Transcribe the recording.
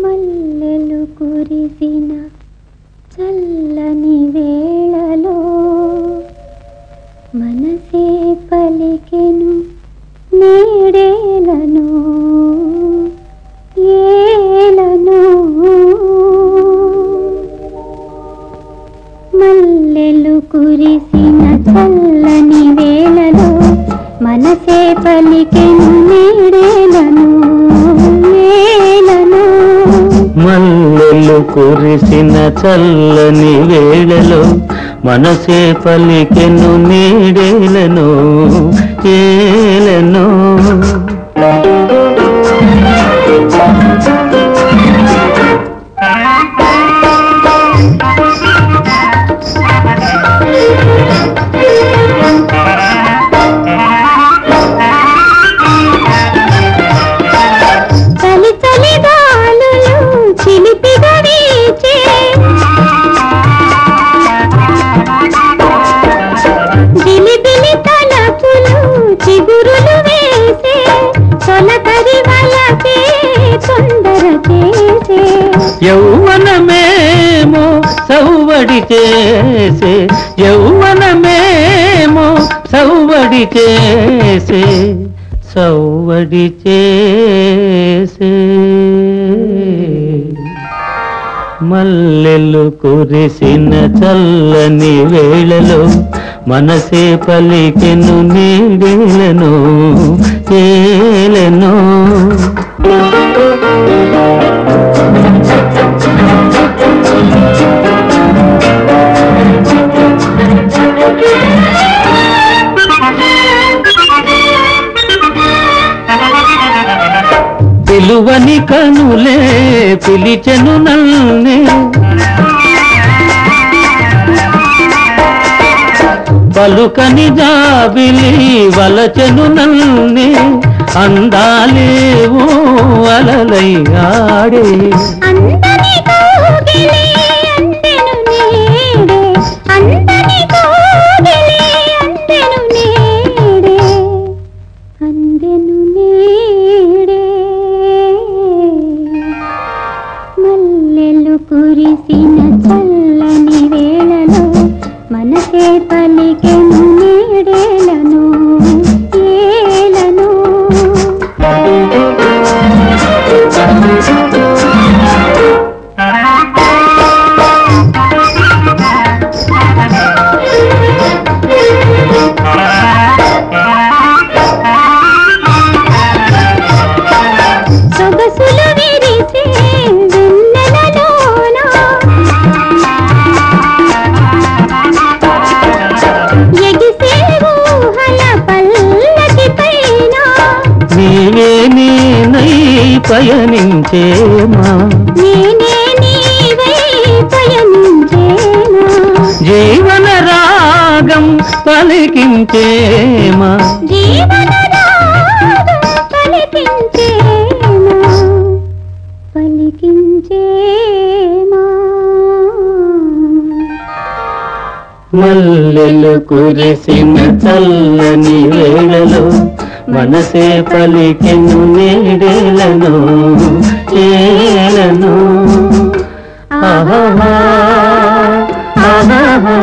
మల్లెలు కురిసిన చల్లని వేళలో మనసే పలికెను నేడేలను ఏలను. మల్లెలు కురిసిన చల్లని వేళలో మనసే పలికెను నేడేలను ఏలను. మల్లెలు కురిసిన చల్లని వేళలో మనసే పలికెను నీడేలను ఏలను. యౌవనమేమో సౌవడి చేసే యౌవనమేమో సౌవడి చేసే సౌవడి చేసే. మల్లెలు కురిసిన చల్లని వేళలో మనసే పలికెను నీడేలను ఏలను. పిలువని కనులే పిలిచెను నన్నే పలుకని జాబిలి వలచెను నన్నే అందాలేవో అలలై ఆడే. మల్లెలు కురిసిన చల్లని వేళలో మనసే పలికెను నీడేలను ఏలను. సొగసులు విరిసే వెన్నెలలోన ఎగిసే ఊహల పల్లకి పైన నీవే నేనై పయనించేమా నేనే నీవై పయనించేమా. జీవన రాగం పలికించేమా జీవన రాగం పలికించేమా పలికించేమా. మల్లెలు కురిసిన చల్లని వేళలో మనసే పలికెను నీడేలను ఏలను. ఆహా ఆహా